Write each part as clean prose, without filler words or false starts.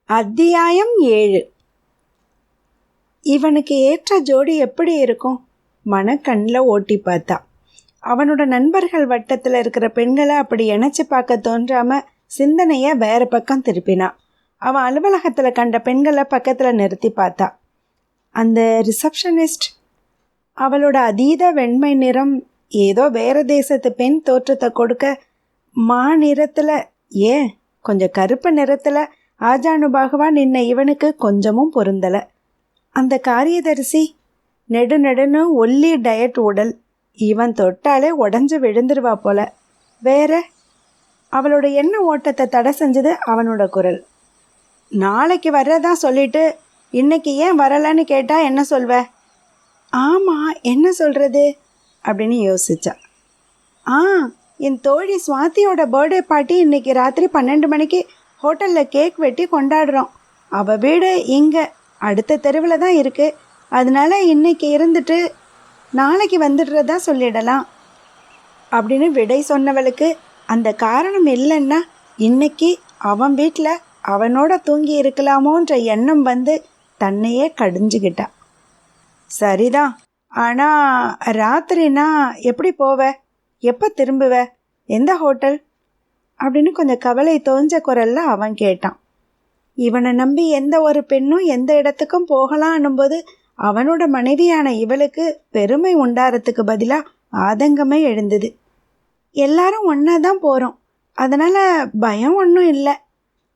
அத்தியாயம் 7. இவனுக்கு ஏற்ற ஜோடி எப்படி இருக்கும்? மனக்கண்ணில் ஓட்டி பார்த்தா. அவனோட நண்பர்கள் வட்டத்தில் இருக்கிற பெண்களை அப்படி இணைச்சி பார்க்க தோன்றாம சிந்தனையை வேற பக்கம் திருப்பினான். அவன் அலுவலகத்தில் கண்ட பெண்களை பக்கத்தில் நிறுத்தி பார்த்தா. அந்த ரிசப்ஷனிஸ்ட், அவளோட அதீத வெண்மை நிறம் ஏதோ வேற தேசத்து பெண் தோற்றத்தை கொடுக்க, நிறத்தில் ஏன் கொஞ்சம் கருப்பு நிறத்தில் ஆஜானுபாகவா நின்ன இவனுக்கு கொஞ்சமும் பொருந்தலை. அந்த காரியதரிசி நெடுன்னு ஒல்லி டயட் உடல், இவன் தொட்டாலே உடஞ்சி விழுந்துருவா போல. வேற? அவளோட எண்ண ஓட்டத்தை தடை செஞ்சது அவனோட குரல். நாளைக்கு வர்றதா சொல்லிட்டு இன்னைக்கு ஏன் வரலன்னு கேட்டா என்ன சொல்வ? ஆமாம், என்ன சொல்கிறது அப்படின்னு யோசிச்சா. என் தோழி சுவாதியோட பர்த்டே பார்ட்டி இன்னைக்கு ராத்திரி 12 மணிக்கு ஹோட்டலில் கேக் வெட்டி கொண்டாடுறோம். அவள் வீடு இங்கே அடுத்த தெருவில் தான் இருக்குது. அதனால இன்னைக்கு இருந்துட்டு நாளைக்கு வந்துடுறதா சொல்லிடலாம் அப்படின்னு விடை சொன்னவளுக்கு அந்த காரணம் இல்லைன்னா இன்னைக்கு அவன் வீட்டில் அவனோட தூங்கி இருக்கலாமோன்ற எண்ணம் வந்து தன்னையே கடிஞ்சுக்கிட்டா. சரிதான், ஆனால் ராத்திரினா எப்படி போவ? எப்போ திரும்புவ? எந்த ஹோட்டல் அப்படின்னு கொஞ்சம் கவலை தோஞ்ச குரல்ல அவன் கேட்டான். இவனை நம்பி எந்த ஒரு பெண்ணும் எந்த இடத்துக்கும் போகலான்னும்போது அவனோட மனைவியான இவளுக்கு பெருமை உண்டாரத்துக்கு பதிலாக ஆதங்கமே எழுந்தது. எல்லாரும் ஒன்றா தான் போகிறோம், அதனால் பயம் ஒன்றும் இல்லை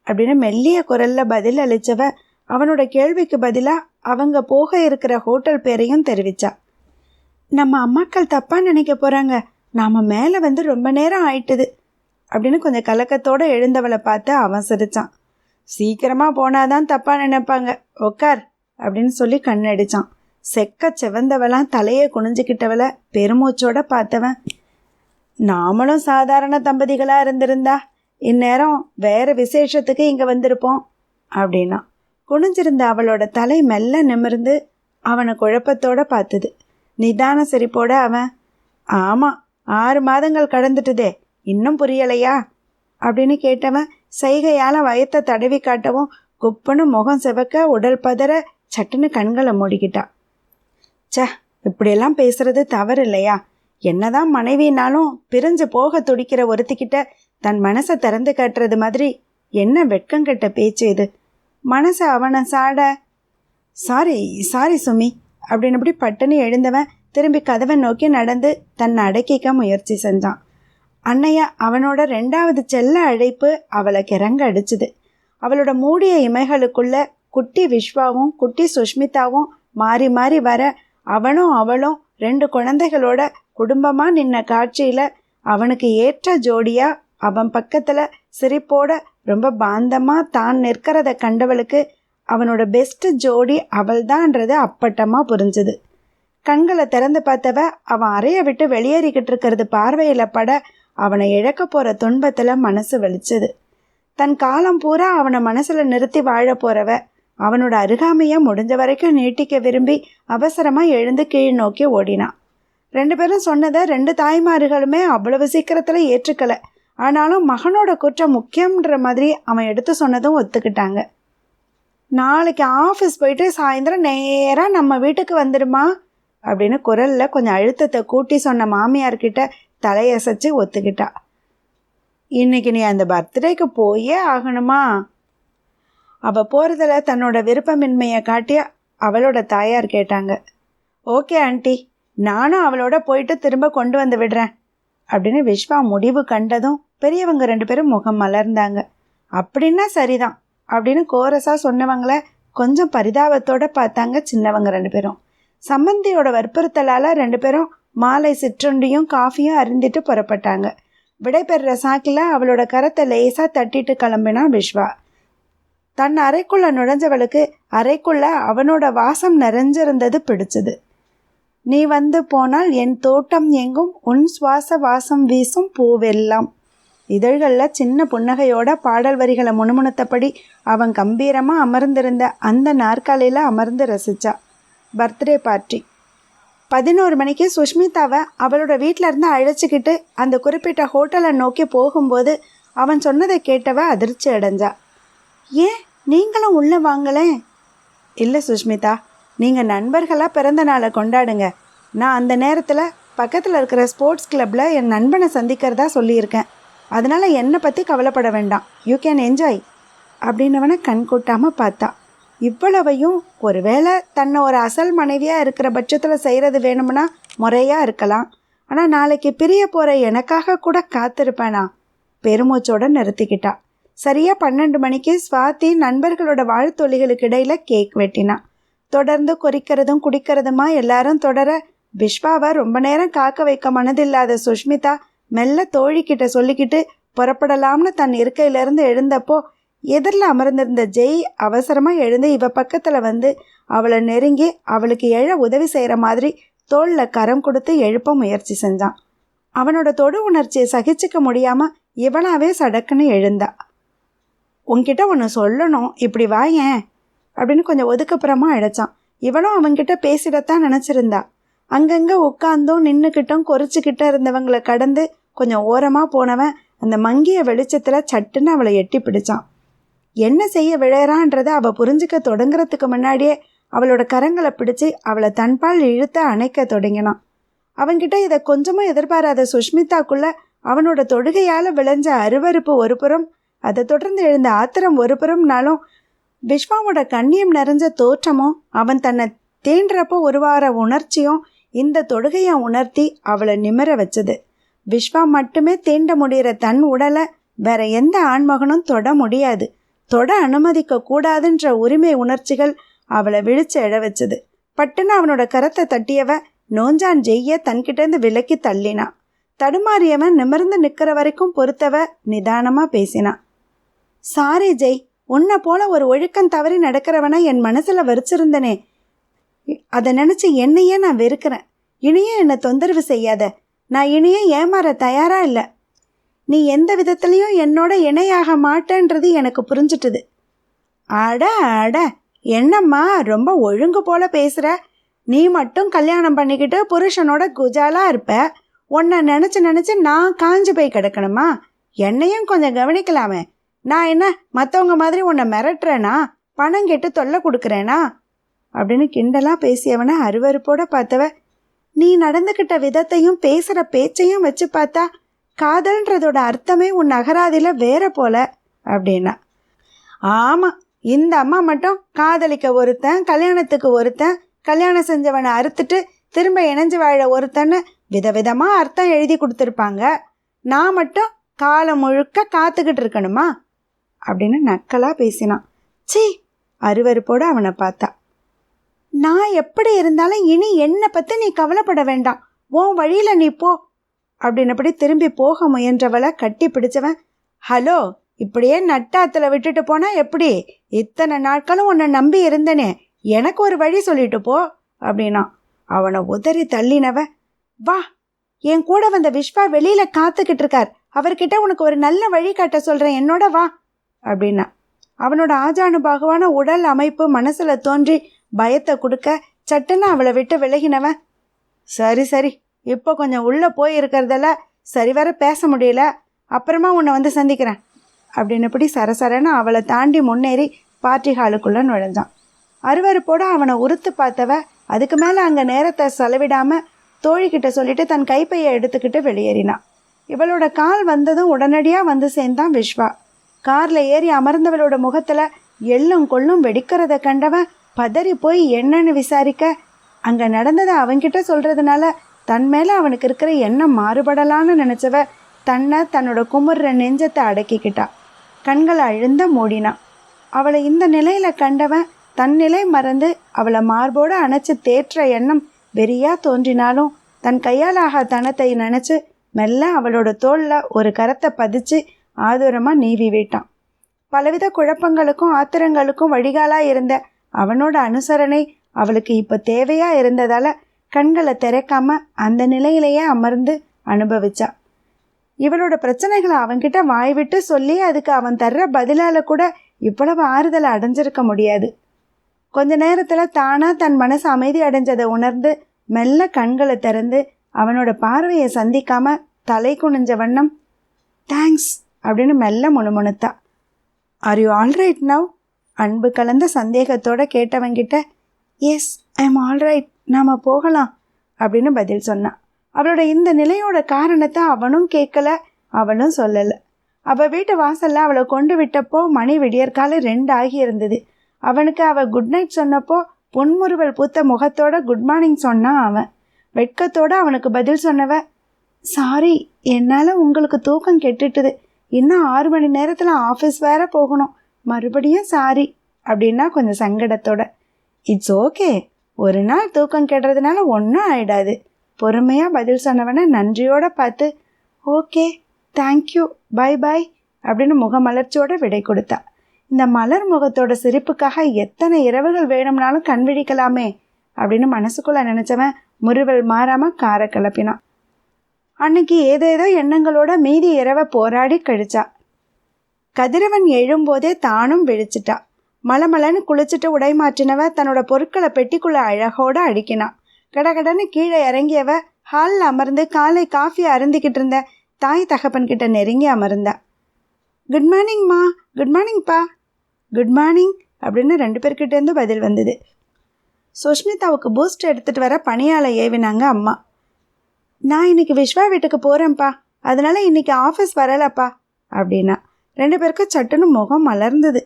அப்படின்னு மெல்லிய குரலில் பதில் அளித்தவ அவனோட கேள்விக்கு பதிலாக அவங்க போக இருக்கிற ஹோட்டல் பேரையும் தெரிவித்தா. நம்ம அம்மாக்கள் தப்பாக நினைக்க போகிறாங்க, நாம் மேலே வந்து ரொம்ப நேரம் ஆயிட்டுது அப்படின்னு கொஞ்சம் கலக்கத்தோடு எழுந்தவளை பார்த்து அவன் சிரித்தான். சீக்கிரமாக போனாதான் தப்பாக நினைப்பாங்க, உக்கார் அப்படின்னு சொல்லி கண்ணடிச்சான். செக்க செவந்தவளாம் தலையை குனிஞ்சிக்கிட்டவளை பெருமூச்சோட பார்த்தவன், நாமளும் சாதாரண தம்பதிகளாக இருந்திருந்தா இந்நேரம் வேறு விசேஷத்துக்கு இங்கே வந்திருப்போம் அப்படின்னா. குனிஞ்சிருந்த அவளோட தலை மெல்ல நிமிர்ந்து அவனை குழப்பத்தோடு பார்த்தது. நிதான சிரிப்போட அவன், ஆமாம், 6 மாதங்கள் கடந்துட்டுதே, இன்னும் புரியலையா அப்படின்னு கேட்டவன் சைகையால் வயத்தை தடவி காட்டவும் குப்புன்னு முகம் செவக்க உடல் பதற சட்டுன்னு கண்களை மூடிக்கிட்டான். இப்படியெல்லாம் பேசுறது தவறு இல்லையா? என்னதான் மனைவினாலும் பிரிஞ்சு போக துடிக்கிற ஒருத்திக்கிட்ட தன் மனசை திறந்து காட்டுறது மாதிரி என்ன வெட்கங்கெட்ட பேச்சு இது? மனசை அவனை சாட, சாரி சுமி அப்படின்னு இப்படி பட்டுன்னு எழுந்தவன் திரும்பி கதவை நோக்கி நடந்து தன்னை அடக்கிக்க முயற்சி செஞ்சான். அன்னையா அவனோட 2வது செல்ல அழைப்பு அவளை கிறங்க அடிச்சுது. அவளோட மூடிய இமைகளுக்குள்ள குட்டி விஸ்வாவும் குட்டி சுஷ்மிதாவும் மாறி மாறி வர அவனும் அவளும் 2 குழந்தைகளோட குடும்பமாக நின்ன காட்சியில் அவனுக்கு ஏற்ற ஜோடியா அவன் பக்கத்தில் சிரிப்போட ரொம்ப பாந்தமாக தான் நிற்கிறத கண்டவளுக்கு அவனோட பெஸ்ட் ஜோடி அவள்தான்றது அப்பட்டமாக புரிஞ்சுது. கண்களை திறந்து பார்த்தவ அவன் அறையை விட்டு வெளியேறிக்கிட்டு இருக்கிறது பார்வையில் பட அவனை இழக்க போகிற துன்பத்தில் மனசு வலிச்சது. தன் காலம் பூரா அவனை மனசில் நிறுத்தி வாழ போகிறவ அவனோட அருகாமையை முடிஞ்ச வரைக்கும் நீட்டிக்க விரும்பி அவசரமாக எழுந்து கீழ் நோக்கி ஓடினான். 2 பேரும் சொன்னதை 2 தாய்மார்களுமே அவ்வளவு சீக்கிரத்தில் ஏற்றுக்கலை. ஆனாலும் மகனோட குற்றம் முக்கியன்ற மாதிரி அவன் எடுத்து சொன்னதும் ஒத்துக்கிட்டாங்க. நாளைக்கு ஆஃபீஸ் போயிட்டு சாயந்தரம் நேராக நம்ம வீட்டுக்கு வந்துடுமா அப்படின்னு குரலில் கொஞ்சம் அழுத்தத்தை கூட்டி சொன்ன மாமியார்கிட்ட தலையசைச்சு ஒத்துக்கிட்டா. இன்னைக்கு நீ அந்த பர்த்டேக்கு போயே ஆகணுமா? அவள் போகிறதுல தன்னோட விருப்பமின்மையை காட்டி அவளோட தாயார் கேட்டாங்க. ஓகே ஆண்டி, நானும் அவளோட போயிட்டு திரும்ப கொண்டு வந்து விடுறேன் அப்படின்னு விஸ்வா முடிவு கண்டதும் பெரியவங்க 2 பேரும் முகம் மலர்ந்தாங்க. அப்படின்னா சரிதான் அப்படின்னு கோரஸாக சொன்னவங்கள கொஞ்சம் பரிதாபத்தோடு பார்த்தாங்க சின்னவங்க 2 பேரும். சம்பந்தியோட வற்புறுத்தலால் 2 பேரும் மாலை சிற்றுண்டியும் காஃபியும் அருந்திட்டு புறப்பட்டாங்க. விடைபெறுற சாக்கில் அவளோட கரத்தை லேசாக தட்டிட்டு கிளம்பினான் விஸ்வா. தன் அறைக்குள்ளே நுழைஞ்சவளுக்கு அறைக்குள்ளே அவனோட வாசம் நிறைஞ்சிருந்தது பிடிச்சது. நீ வந்து போனால் என் தோட்டம் எங்கும் உன் சுவாச வாசம் வீசும் பூவெல்லாம். இதழ்களில் சின்ன புன்னகையோட பாடல் வரிகளை முணுமுணுத்தபடி அவன் கம்பீரமாக அமர்ந்திருந்த அந்த நாற்காலியில் அமர்ந்து ரசித்தா. பர்த்டே பார்ட்டி 11 மணிக்கு சுஷ்மிதாவை அவளோட வீட்டில் இருந்து அழைச்சிக்கிட்டு அந்த குறிப்பிட்ட ஹோட்டலை நோக்கி போகும்போது அவன் சொன்னதை கேட்டவ அதிர்ச்சி அடைஞ்சா. ஏன் நீங்களும் உள்ளே வாங்களேன். இல்லை சுஷ்மிதா, நீங்கள் நண்பர்களாக பிறந்த நாளை கொண்டாடுங்க. நான் அந்த நேரத்தில் பக்கத்தில் இருக்கிற ஸ்போர்ட்ஸ் கிளப்பில் என் நண்பனை சந்திக்கிறதா சொல்லியிருக்கேன். அதனால் என்னை பற்றி கவலைப்பட வேண்டாம். யூ கேன் என்ஜாய் அப்படின்னவனை கண் கூட்டாமல் பார்த்தா. இவ்வளவையும் ஒருவேளை தன்னை ஒரு அசல் மனைவியாக இருக்கிற பட்சத்தில் செய்கிறது வேணும்னா முறையாக இருக்கலாம். ஆனால் நாளைக்கு பிரிய போகிற எனக்காக கூட காத்திருப்பேனா? பெருமூச்சோடு நிறுத்திக்கிட்டா. சரியாக 12 மணிக்கு ஸ்வாதி நண்பர்களோட வாழ்த்தொலிகளுக்கு இடையில் கேக் வெட்டினான். தொடர்ந்து கொறிக்கிறதும் குடிக்கிறதுமா எல்லாரும் தொடர விஸ்வாவை ரொம்ப நேரம் காக்க வைக்க மனதில்லாத சுஷ்மிதா மெல்ல தோழிக்கிட்ட சொல்லிக்கிட்டு புறப்படலாம்னு தன் இருக்கையிலேருந்து எழுந்தப்போ எதிரில் அமர்ந்திருந்த ஜெய் அவசரமாக எழுந்து இவ பக்கத்தில் வந்து அவளை நெருங்கி அவளுக்கு எழ உதவி செய்கிற மாதிரி தோளில் கரம் கொடுத்து எழுப்ப முயற்சி செஞ்சான். அவனோட தொடு உணர்ச்சியை சகிச்சிக்க முடியாமல் இவனாவே சடக்குன்னு எழுந்தா. உன்கிட்ட ஒன்று சொல்லணும், இப்படி வாயேன் அப்படின்னு கொஞ்சம் ஒதுக்கப்புறமா அழைச்சான். இவனும் அவன்கிட்ட பேசிடத்தான் நினச்சிருந்தா. அங்கங்கே உட்காந்தும் நின்றுக்கிட்டும் கொறிச்சிக்கிட்ட இருந்தவங்களை கடந்து கொஞ்சம் ஓரமாக போனவன் அந்த மங்கிய வெளிச்சத்தில் சட்டுன்னு அவளை எட்டி பிடிச்சான். என்ன செய்ய விழையறான்றதை அவள் புரிஞ்சிக்க தொடங்குறதுக்கு முன்னாடியே அவளோட கரங்களை பிடிச்சி அவளை தன்பால் இழுத்த அணைக்க தொடங்கினான். அவன்கிட்ட இதை கொஞ்சமும் எதிர்பாராத சுஷ்மிதாக்குள்ள அவனோட தொடுகையால் விளைஞ்ச அருவருப்பு ஒரு புறம், அதை தொடர்ந்து எழுந்த ஆத்திரம் ஒரு புறம்னாலும் விஸ்வாவோட கண்ணியம் நிறைஞ்ச தோற்றமும் அவன் தன்னை தீண்டுறப்போ உருவாகிற உணர்ச்சியும் இந்த தொடுகையை உணர்த்தி அவளை நிமிர வச்சது. விஸ்வா மட்டுமே தீண்ட முடிகிற தன் உடலை வேற எந்த ஆண்மகனும் தொட முடியாது, தொட அனுமதிக்க கூடாதுன்ற உரிமை உணர்ச்சிகள் அவளை விழிச்சு எழ வச்சது. பட்டுன்னு அவனோட கரத்தை தட்டியவ நோஞ்சான் ஜெய்ய தன்கிட்டேருந்து விலக்கி தள்ளினான். தடுமாறியவன் நிமிர்ந்து நிற்கிற வரைக்கும் பொறுத்தவ நிதானமாக பேசினான். சாரி ஜெய், உன்னை போல ஒரு ஒழுக்கம் தவறி நடக்கிறவனை என் மனசில் வரிச்சிருந்தனே, அதை நினச்சி என்னையே நான் வெறுக்கிறேன். இனியே என்னை தொந்தரவு செய்யாத. நான் இனியே ஏமாற தயாராக இல்லை. நீ எந்த விதத்துலேயும் என்னோட இணையாக மாட்டேன்றது எனக்கு புரிஞ்சிட்டுது. அட அட, என்னம்மா ரொம்ப ஒழுங்கு போல பேசுகிற. நீ மட்டும் கல்யாணம் பண்ணிக்கிட்டு புருஷனோட குஜாலாக இருப்ப. உன்னை நினச்சி நான் காஞ்சு போய் கிடக்கணுமா? என்னையும் கொஞ்சம் கவனிக்கலாமே. நான் என்ன மற்றவங்க மாதிரி உன்னை மிரட்டுறேனா? பணம் கேட்டு தொல்லை கொடுக்குறேனா அப்படின்னு கிண்டலாக பேசியவனை அருவருப்போடு பார்த்தவ, நீ நடந்துக்கிட்ட விதத்தையும் பேசுகிற பேச்சையும் வச்சு பார்த்தா காதல்ன்றதோட அர்த்தமே உன் அகராதியில் வேற போல அப்படின்னா. ஆமாம், இந்த அம்மா மட்டும் காதலிக்க ஒருத்தன், கல்யாணத்துக்கு ஒருத்தன், கல்யாணம் செஞ்சவனை அறுத்துட்டு திரும்ப இணைஞ்சு வாழ ஒருத்தன்னு விதவிதமாக அர்த்தம் எழுதி கொடுத்துருப்பாங்க. நான் மட்டும் காலம் முழுக்க காத்துக்கிட்டு இருக்கணுமா அப்படின்னு நக்கலாக பேசினான். சீ, அருவருப்போடு அவனை பார்த்தா. நான் எப்படி இருந்தாலும் இனி என்னை பற்றி நீ கவலைப்பட வேண்டாம், உன் வழியில் நீ போ அப்படின்னபடி திரும்பி போக முயன்றவளை கட்டி பிடிச்சவன், ஹலோ, இப்படியே நட்டாத்தில் விட்டுட்டு போனா எப்படி? இத்தனை நாட்களும் உன்னை நம்பி இருந்தனே, எனக்கு ஒரு வழி சொல்லிட்டு போ அப்படின்னா. அவனை உதறி தள்ளினவ, வா, என் கூட வந்த விஸ்வா வெளியில் காத்துக்கிட்டு இருக்கார், அவர்கிட்ட உனக்கு ஒரு நல்ல வழி காட்ட சொல்கிறேன், என்னோட வா அப்படின்னா. அவனோட ஆஜானுபாகுவான உடல் அமைப்பு மனசில் தோன்றி பயத்தை கொடுக்க சட்டுன்னு அவளை விட்டு விலகினவன், சரி சரி, இப்போ கொஞ்சம் உள்ளே போய் இருக்கிறதால சரிவர பேச முடியல, அப்புறமா உன்னை வந்து சந்திக்கிறேன் அப்படின்னபடி சரசரன்னு அவளை தாண்டி முன்னேறி பார்ட்டி ஹாலுக்குள்ளே நுழைஞ்சான். அருவருப்போடு அவனை உறுத்து பார்த்தவ அதுக்கு மேலே அங்கே நேரத்தை செலவிடாமல் தோழிக்கிட்ட சொல்லிட்டு தன் கைப்பையை எடுத்துக்கிட்டு வெளியேறினான். இவளோட கால் வந்ததும் உடனடியாக வந்து சேர்ந்தான் விஸ்வா. காரில் ஏறி அமர்ந்தவளோட முகத்தில் எள்ளும் கொள்ளும் வெடிக்கிறத கண்டவன் பதறி போய் என்னன்னு விசாரிக்க, அங்கே நடந்ததை அவன்கிட்ட சொல்கிறதுனால தன் மேலே அவனுக்கு இருக்கிற எண்ணம் மாறுபடலான்னு நினச்சவ தன்னை தன்னோட குமுற நெஞ்சத்தை அடக்கிக்கிட்டா. கண்களை அழுந்த மூடினான். அவளை இந்த நிலையில் கண்டவன் தன் நிலை மறந்து அவளை மார்போடு அணைச்சி தேற்ற எண்ணம் வெறியா தோன்றினாலும் தன் கையாலாக தனத்தை நினச்சி மெல்ல அவளோட தோளில் ஒரு கரத்தை பதிச்சு ஆதூரமாக நீவி விட்டான். பலவித குழப்பங்களுக்கும் ஆத்திரங்களுக்கும் வழிகாலாக இருந்த அவனோட அனுசரணை அவளுக்கு இப்போ தேவையாக இருந்ததால் கண்களை திறக்காம அந்த நிலையிலேயே அமர்ந்து அனுபவிச்சா. இவளோட பிரச்சனைகளை அவன்கிட்ட வாய்விட்டு சொல்லி அதுக்கு அவன் தர்ற பதிலால் கூட இவ்வளவு ஆறுதலை அடைஞ்சிருக்க முடியாது. கொஞ்ச நேரத்தில் தானாக தன் மனசு அமைதி அடைஞ்சதை உணர்ந்து மெல்ல கண்களை திறந்து அவனோட பார்வையை சந்திக்காம தலை குனிஞ்ச வண்ணம் தேங்க்ஸ் அப்படின்னு மெல்ல முணுமுணுத்தா. ஆர் யூ ஆல்ரைட் நவ் அன்பு கலந்த சந்தேகத்தோடு கேட்டவங்கிட்ட எஸ் ஐ எம் ஆல்ரைட், நாம் போகலாம் அப்படின்னு பதில் சொன்னான். அவளோட இந்த நிலையோட காரணத்தை அவனும் கேட்கல, அவளும் சொல்லலை. அவள் வீட்டு வாசலில் அவளை கொண்டு விட்டப்போ மணி விடியற்கால 2 ஆகியிருந்தது. அவனுக்கு அவள் குட் நைட் சொன்னப்போ புன்முறுவல் பூத்த முகத்தோட குட் மார்னிங் சொன்னான். அவன் வெட்கத்தோடு அவனுக்கு பதில் சொன்னவ, சாரி, என்னால் உங்களுக்கு தூக்கம் கெட்டுட்டுது, இன்னும் 6 மணி நேரத்தில் ஆஃபீஸ் வேற போகணும், மறுபடியும் சாரி அப்படின்னா கொஞ்சம் சங்கடத்தோட. இட்ஸ் ஓகே, ஒரு நாள் தூக்கம் கெடுறதுனால ஒன்றும் ஆயிடாது. பொறுமையாக பதில் சொன்னவனை நன்றியோடு பார்த்து ஓகே தேங்க்யூ பை பை அப்படின்னு முகமலர்ச்சியோட விடை கொடுத்தா. இந்த மலர் முகத்தோட சிரிப்புக்காக எத்தனை இரவுகள் வேணும்னாலும் கண் விழிக்கலாமே அப்படின்னு மனசுக்குள்ளே நினச்சவன் முறுவல் மாறாமல் காரை கிளப்பினான். அன்னைக்கு ஏதேதோ எண்ணங்களோட மீதி இரவை போராடி கழிச்சா. கதிரவன் எழும்போதே தானும் விழிச்சிட்டா. மலமலன்னு குளிச்சுட்டு உடை மாற்றினவ தன்னோட பொருட்களை பெட்டிக்குள்ளே அழகோடு அடுக்கினான். கடகடன்னு கீழே இறங்கியவ ஹாலில் அமர்ந்து காலை காஃபியை அருந்திக்கிட்டு இருந்த தாய் தகப்பன்கிட்ட நெருங்கி அமர்ந்தா. குட் மார்னிங்மா. குட் மார்னிங்ப்பா. குட் மார்னிங் அப்படின்னு 2 பேர்கிட்டேருந்து பதில் வந்தது. சுஷ்மிதாவுக்கு பூஸ்ட் எடுத்துகிட்டு வர பணியாளை ஏவினாங்க அம்மா. நான் இன்னைக்கு விஸ்வா வீட்டுக்கு போகிறேன்ப்பா, அதனால் இன்றைக்கி ஆஃபீஸ் வரலப்பா அப்படின்னா. 2 பேருக்கும் சட்டுன்னு முகம் மலர்ந்தது.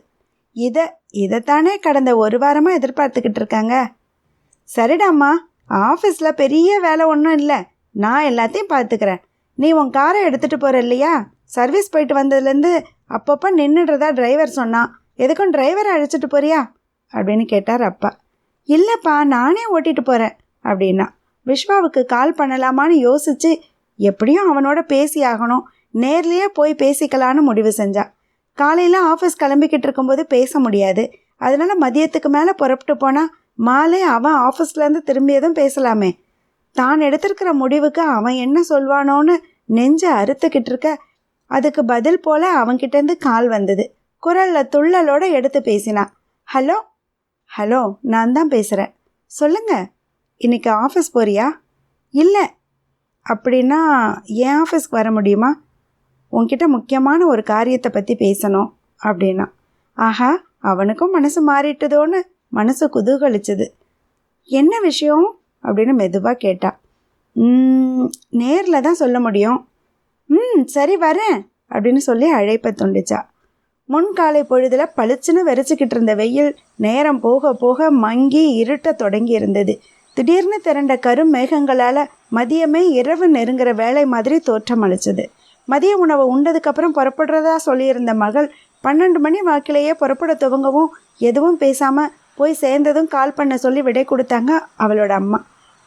இதைத்தானே கடந்த 1 வாரமாக எதிர்பார்த்துக்கிட்டு இருக்காங்க. சரிடாம்மா, ஆஃபீஸில் பெரிய வேலை ஒன்றும் இல்லை, நான் எல்லாத்தையும் பார்த்துக்கிறேன். நீ உன் காரை எடுத்துகிட்டு போகிற இல்லையா? சர்வீஸ் போயிட்டு வந்ததுலேருந்து அப்பப்போ நின்றுடுறதா டிரைவர் சொன்னான், எதுக்கும் டிரைவரை அழைச்சிட்டு போறியா அப்படின்னு கேட்டார் அப்பா. இல்லைப்பா, நானே ஓட்டிகிட்டு போகிறேன் அப்படின்னா. விஸ்வாவுக்கு கால் பண்ணலாமான்னு யோசித்து எப்படியும் அவனோட பேசி ஆகணும், நேர்லேயே போய் பேசிக்கலான்னு முடிவு செஞ்சா. காலையில் ஆஃபீஸ் கிளம்பிக்கிட்டு இருக்கும்போது பேச முடியாது, அதனால் மதியத்துக்கு மேலே புறப்பட்டு போனால் மாலை அவன் ஆஃபீஸ்லேருந்து திரும்பியதும் பேசலாமே. தான் எடுத்திருக்கிற முடிவுக்கு அவன் என்ன சொல்வானோன்னு நெஞ்சை அறுத்துக்கிட்டு இருக்க, அதுக்கு பதில் போல் அவன்கிட்டேருந்து கால் வந்தது. குரலில் துள்ளலோடு எடுத்து பேசினான். ஹலோ. ஹலோ, நான் தான் பேசுகிறேன், சொல்லுங்க. இன்றைக்கி ஆஃபீஸ் போறியா? இல்லை. அப்படின்னா என் ஆஃபீஸ்க்கு வர முடியுமா? உன்கிட்ட முக்கியமான ஒரு காரியத்தை பற்றி பேசணும் அப்படின்னா. ஆஹா, அவனுக்கும் மனசு மாறிட்டுதோன்னு மனசு குதூகலிச்சுது. என்ன விஷயம் அப்படின்னு மெதுவாக கேட்டா. நேரில் தான் சொல்ல முடியும். சரி வரேன் அப்படின்னு சொல்லி அழைப்பை துண்டிச்சா. முன்காலை பொழுதில் பளிச்சுன்னு வெறிச்சிக்கிட்டு இருந்த வெயில் நேரம் போக போக மங்கி இருட்ட தொடங்கி இருந்தது. திடீர்னு திரண்ட கரும் மேகங்களால் மதியமே இரவு நெருங்குற வேலை மாதிரி தோற்றம் அளிச்சது. மதிய உணவை உண்டதுக்கப்புறம் புறப்படுறதா சொல்லியிருந்த மகள் 12 மணி வாக்கிலேயே புறப்பட துவங்கவும் எதுவும் பேசாமல் போய் சேர்ந்ததும் கால் பண்ண சொல்லி விடை கொடுத்தாங்க அவளோட அம்மா.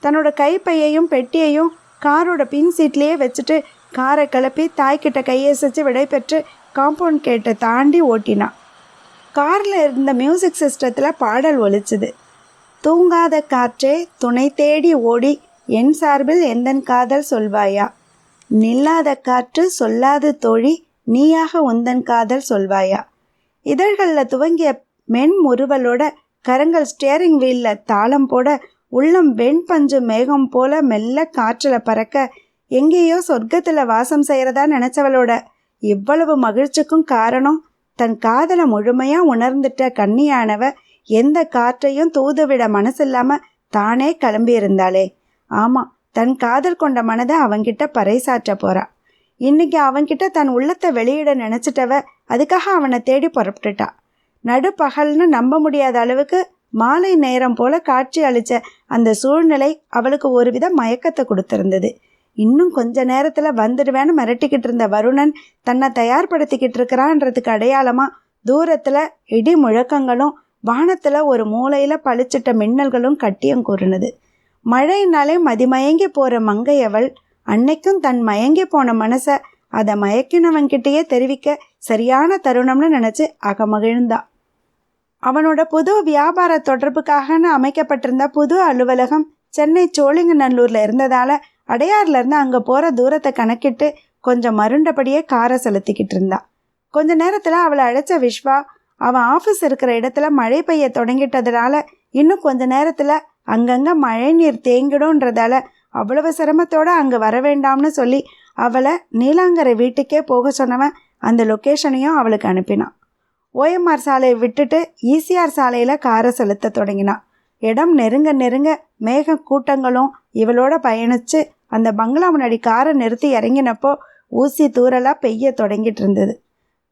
தன்னோட கைப்பையையும் பெட்டியையும் காரோட பின் சீட்லேயே வச்சுட்டு காரை கிளப்பி தாய்கிட்ட கையசைச்சு விடை பெற்று காம்பவுண்ட் கேட்டை தாண்டி ஓட்டினான். காரில் இருந்த மியூசிக் சிஸ்டத்தில் பாடல் ஒலிச்சுது. தூங்காத காற்றே துணை தேடி ஓடி என் சார்பில் எந்தன் காதல் சொல்வாயா, நில்லாத காற்று சொல்லாது தோழி நீயாக உந்தன் காதல் சொல்வாயா. இதழ்களில் துவங்கிய மென் முறுவலோட கரங்கள் ஸ்டியரிங் வீலில் தாளம் போட உள்ளம் வெண்பஞ்சு மேகம் போல மெல்ல காற்றில் பறக்க எங்கேயோ சொர்க்கத்தில் வாசம் செய்கிறதா நினச்சவளோட இவ்வளவு மகிழ்ச்சிக்கும் காரணம் தன் காதலை முழுமையாக உணர்ந்துட்ட கன்னியானவ எந்த காற்றையும் தூதுவிட மனசில்லாமல் தானே கிளம்பியிருந்தாளே. ஆமாம், தன் காதல் கொண்ட மனதை அவன்கிட்ட பறைசாற்ற போறா. இன்னைக்கு அவன்கிட்ட தன் உள்ளத்தை வெளியிட நினச்சிட்டவ அதுக்காக அவனை தேடி புறப்பட்டுட்டா. நடுப்பகல்னு நம்ப முடியாத அளவுக்கு மாலை நேரம் போல காட்சி அளித்த அந்த சூழ்நிலை அவளுக்கு ஒருவித மயக்கத்தை கொடுத்துருந்தது. இன்னும் கொஞ்ச நேரத்தில் வந்துடுவேன்னு மிரட்டிக்கிட்டு இருந்த வருணன் தன்னை தயார்படுத்திக்கிட்டு இருக்கிறான்றதுக்கு அடையாளமாக தூரத்தில் இடி முழக்கங்களும் வானத்தில் ஒரு மூலையில் பளிச்சிட்ட மின்னல்களும் கட்டியம் கூறினது. மழையினாலே மதிமயங்கி போகிற மங்கையவள் அன்னைக்கும் தன் மயங்கி போன மனசை அதை மயக்கினவன்கிட்டயே தெரிவிக்க சரியான தருணம்னு நினச்சி அகமகிழ்ந்தா. அவனோட புது வியாபார தொடர்புக்காகன்னு அமைக்கப்பட்டிருந்த புது அலுவலகம் சென்னை சோழிங்கநல்லூரில் இருந்ததால் அடையார்லேருந்து அங்கே போகிற தூரத்தை கணக்கிட்டு கொஞ்சம் மருண்டபடியே காரை செலுத்திக்கிட்டு இருந்தா. கொஞ்ச நேரத்தில் அவளை அழைச்ச விஸ்வா அவன் ஆஃபீஸ் இருக்கிற இடத்துல மழை பெய்ய தொடங்கிட்டதுனால இன்னும் கொஞ்ச நேரத்தில் அங்கங்கே மழை நீர் தேங்கிடும்ன்றதால அவ்வளவு சிரமத்தோடு அங்கே வர வேண்டாம்னு சொல்லி அவளை நீலாங்கரை வீட்டுக்கே போக சொன்னவன் அந்த லொக்கேஷனையும் அவளுக்கு அனுப்பினான். ஓஎம்ஆர் சாலையை விட்டுட்டு ஈசிஆர் சாலையில் காரை செலுத்த தொடங்கினான். இடம் நெருங்க நெருங்க மேக கூட்டங்களும் இவளோட பயணித்து அந்த பங்களா முன்னாடி காரை நிறுத்தி இறங்கினப்போ ஊசி தூரலாக பெய்ய தொடங்கிட்டு இருந்தது.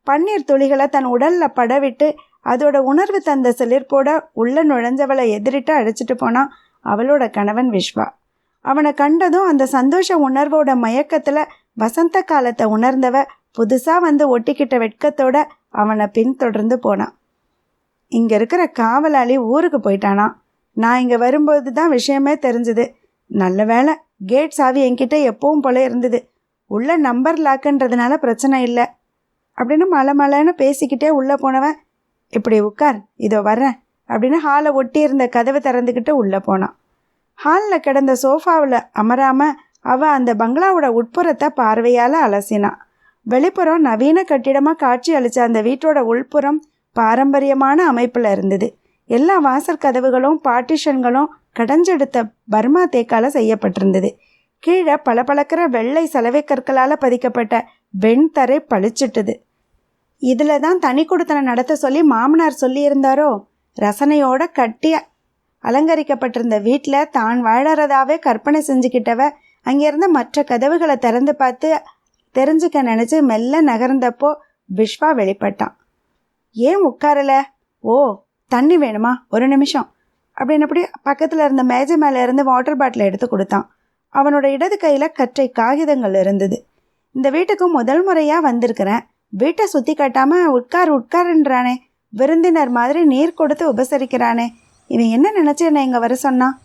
பன்னீர் துளிகளை தன் உடலில் படவிட்டு அதோட உணர்வு தந்த சிலிர்ப்போட உள்ள நுழைஞ்சவளை எதிரிட்டு அழைச்சிட்டு போனான் அவளோட கணவன் விஸ்வா. அவனை கண்டதும் அந்த சந்தோஷ உணர்வோட மயக்கத்தில் வசந்த காலத்தை உணர்ந்தவ புதுசாக வந்து ஒட்டிக்கிட்ட வெட்கத்தோட அவனை பின்தொடர்ந்து போனான். இங்கே இருக்கிற காவலாளி ஊருக்கு போயிட்டானா. நான் இங்கே வரும்போது தான் விஷயமே தெரிஞ்சுது. நல்ல வேலை, கேட் சாவி என்கிட்ட எப்பவும் போல இருந்தது. உள்ள நம்பர் லாக்குன்றதுனால பிரச்சனை இல்லை அப்படின்னு மலைன்னு பேசிக்கிட்டே உள்ளே போனவன், இப்படி உட்கார், இதோ வர்றேன் அப்படின்னு ஹாலை ஒட்டி இருந்த கதவை திறந்துக்கிட்டு உள்ளே போனான். ஹாலில் கிடந்த சோஃபாவில் அமராமல் அவள் அந்த பங்களாவோட உட்புறத்தை பார்வையால் அலசினான். வெளிப்புறம் நவீன கட்டிடமாக காட்சி அளித்த அந்த வீட்டோட உள்புறம் பாரம்பரியமான அமைப்பில் இருந்தது. எல்லா வாசல் கதவுகளும் பார்ட்டிஷன்களும் கடைஞ்செடுத்த பர்மா தேக்கால் செய்யப்பட்டிருந்தது. கீழே பளபளக்கிற வெள்ளை சலவை கற்களால் பதிக்கப்பட்ட வெண்தரை பளிச்சிட்டுது. இதில் தான் தனி கொடுத்தனை நடத்த சொல்லி மாமனார் சொல்லியிருந்தாரோ. ரசனையோட கட்டி அலங்கரிக்கப்பட்டிருந்த வீட்டில் தான் வாழறதாவே கற்பனை செஞ்சுக்கிட்டவ அங்கேருந்த மற்ற கதவுகளை திறந்து பார்த்து தெரிஞ்சுக்க நினச்சி மெல்ல நகர்ந்தப்போ விஸ்வா வெளிப்பட்டான். ஏன் உட்காரல? ஓ, தண்ணி வேணுமா, ஒரு நிமிஷம் அப்படின்னப்படி பக்கத்தில் இருந்த மேஜை மேலே இருந்து வாட்டர் பாட்டிலை எடுத்து கொடுத்தான். அவனோட இடது கையில் கற்றை காகிதங்கள் இருந்தது. இந்த வீட்டுக்கு முதல் முறையாக வந்திருக்கிறேன். வீட்டை சுற்றி காட்டாமல் உட்காருன்றானே, விருந்தினர் மாதிரி நீர் கொடுத்து உபசரிக்கிறானே, இவன் என்ன நினச்சி என்னை இங்கே வர சொன்னான்?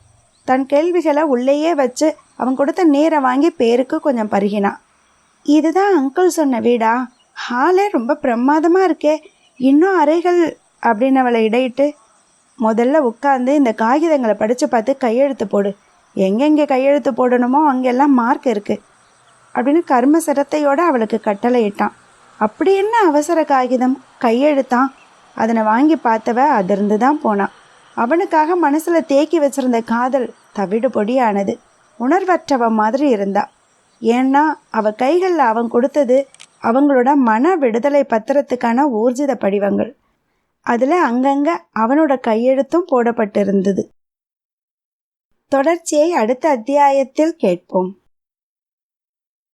தன் கேள்விகளை உள்ளேயே வச்சு அவன் கொடுத்த நீரை வாங்கி பேருக்கு கொஞ்சம் பருகினான். இதுதான் அங்கிள் சொன்ன வீடா? ஹாலே ரொம்ப பிரமாதமாக இருக்கே, இன்னும் அறைகள் அப்படின்னு அவளை இடையிட்டு, முதல்ல உட்காந்து இந்த காகிதங்களை படித்து பார்த்து கையெழுத்து போடு. எங்கெங்கே கையெழுத்து போடணுமோ அங்கெல்லாம் மார்க் இருக்குது அப்படின்னு கர்ம சிரத்தையோடு அவளுக்கு கட்டளை இட்டான். அப்படி என்ன அவசர காகிதம், கையெழுத்தான்? அதனை வாங்கி பார்த்தவ அதிர்ந்து தான் போனான். அவனுக்காக மனசில் தேக்கி வச்சிருந்த காதல் தவிடு பொடியானது. உணர்வற்றவ மாதிரி இருந்தா. ஏன்னா அவ கைகளில் அவன் கொடுத்தது அவங்களோட மன விடுதலை பத்திரத்துக்கான ஊர்ஜித படிவங்கள். அதில் அங்கங்கே அவனோட கையெழுத்தும் போடப்பட்டிருந்தது. தொடர்ச்சியை அடுத்த அத்தியாயத்தில் கேட்போம்.